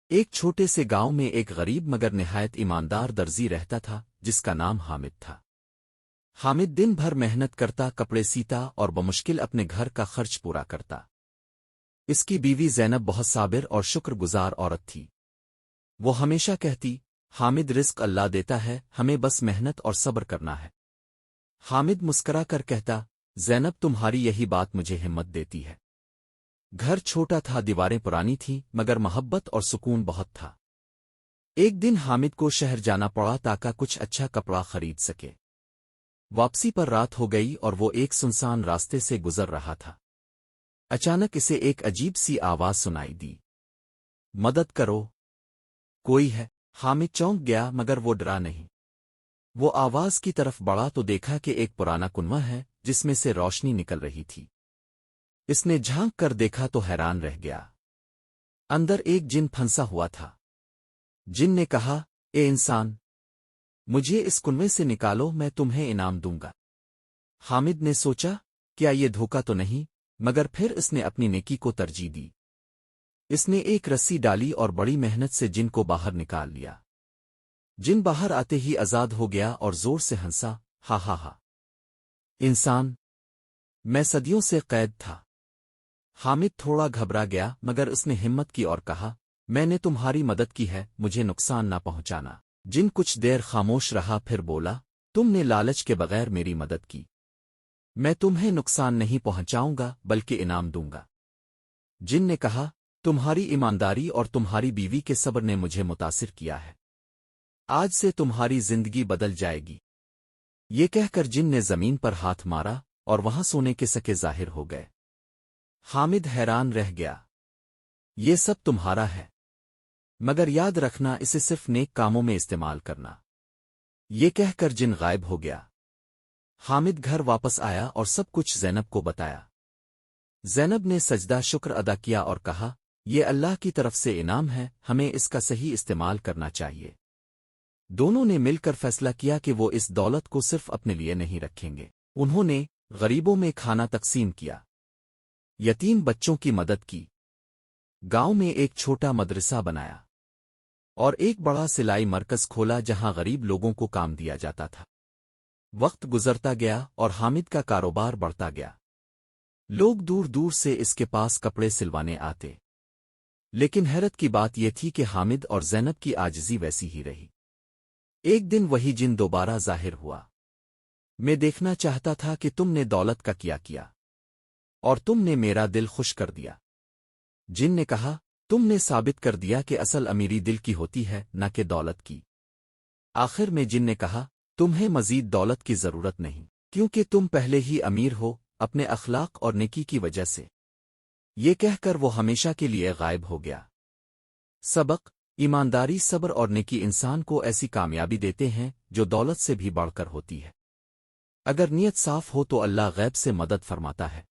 ایک چھوٹے سے گاؤں میں ایک غریب مگر نہایت ایماندار درزی رہتا تھا جس کا نام حامد تھا۔ حامد دن بھر محنت کرتا، کپڑے سیتا اور بمشکل اپنے گھر کا خرچ پورا کرتا۔ اس کی بیوی زینب بہت صابر اور شکر گزار عورت تھی۔ وہ ہمیشہ کہتی، حامد رزق اللہ دیتا ہے، ہمیں بس محنت اور صبر کرنا ہے۔ حامد مسکرا کر کہتا، زینب تمہاری یہی بات مجھے ہمت دیتی ہے۔ گھر چھوٹا تھا، دیواریں پرانی تھیں، مگر محبت اور سکون بہت تھا۔ ایک دن حامد کو شہر جانا پڑا تاکہ کچھ اچھا کپڑا خرید سکے۔ واپسی پر رات ہو گئی اور وہ ایک سنسان راستے سے گزر رہا تھا۔ اچانک اسے ایک عجیب سی آواز سنائی دی، مدد کرو، کوئی ہے؟ حامد چونک گیا مگر وہ ڈرا نہیں۔ وہ آواز کی طرف بڑھا تو دیکھا کہ ایک پرانا کنواں ہے جس میں سے روشنی نکل رہی تھی۔ اس نے جھانک کر دیکھا تو حیران رہ گیا۔ اندر ایک جن پھنسا ہوا تھا۔ جن نے کہا، اے انسان، مجھے اس کنویں سے نکالو، میں تمہیں انعام دوں گا۔ حامد نے سوچا، کیا یہ دھوکہ تو نہیں؟ مگر پھر اس نے اپنی نیکی کو ترجیح دی۔ اس نے ایک رسی ڈالی اور بڑی محنت سے جن کو باہر نکال لیا۔ جن باہر آتے ہی آزاد ہو گیا اور زور سے ہنسا، ہا ہا ہا، انسان، میں صدیوں سے قید تھا۔ حامد تھوڑا گھبرا گیا مگر اس نے ہمت کی اور کہا، میں نے تمہاری مدد کی ہے، مجھے نقصان نہ پہنچانا۔ جن کچھ دیر خاموش رہا پھر بولا، تم نے لالچ کے بغیر میری مدد کی، میں تمہیں نقصان نہیں پہنچاؤں گا بلکہ انعام دوں گا۔ جن نے کہا، تمہاری ایمانداری اور تمہاری بیوی کے صبر نے مجھے متاثر کیا ہے، آج سے تمہاری زندگی بدل جائے گی۔ یہ کہہ کر جن نے زمین پر ہاتھ مارا اور وہاں سونے کے سکے ظاہر ہو گئے۔ حامد حیران رہ گیا، یہ سب تمہارا ہے، مگر یاد رکھنا اسے صرف نیک کاموں میں استعمال کرنا۔ یہ کہہ کر جن غائب ہو گیا۔ حامد گھر واپس آیا اور سب کچھ زینب کو بتایا۔ زینب نے سجدہ شکر ادا کیا اور کہا، یہ اللہ کی طرف سے انعام ہے، ہمیں اس کا صحیح استعمال کرنا چاہیے۔ دونوں نے مل کر فیصلہ کیا کہ وہ اس دولت کو صرف اپنے لیے نہیں رکھیں گے۔ انہوں نے غریبوں میں کھانا تقسیم کیا، یتیم بچوں کی مدد کی، گاؤں میں ایک چھوٹا مدرسہ بنایا اور ایک بڑا سلائی مرکز کھولا جہاں غریب لوگوں کو کام دیا جاتا تھا۔ وقت گزرتا گیا اور حامد کا کاروبار بڑھتا گیا۔ لوگ دور دور سے اس کے پاس کپڑے سلوانے آتے، لیکن حیرت کی بات یہ تھی کہ حامد اور زینب کی عاجزی ویسی ہی رہی۔ ایک دن وہی جن دوبارہ ظاہر ہوا، میں دیکھنا چاہتا تھا کہ تم نے دولت کا کیا اور تم نے میرا دل خوش کر دیا۔ جن نے کہا، تم نے ثابت کر دیا کہ اصل امیری دل کی ہوتی ہے نہ کہ دولت کی۔ آخر میں جن نے کہا، تمہیں مزید دولت کی ضرورت نہیں، کیونکہ تم پہلے ہی امیر ہو اپنے اخلاق اور نیکی کی وجہ سے۔ یہ کہہ کر وہ ہمیشہ کے لیے غائب ہو گیا۔ سبق: ایمانداری، صبر اور نیکی انسان کو ایسی کامیابی دیتے ہیں جو دولت سے بھی بڑھ کر ہوتی ہے۔ اگر نیت صاف ہو تو اللہ غیب سے مدد فرماتا ہے۔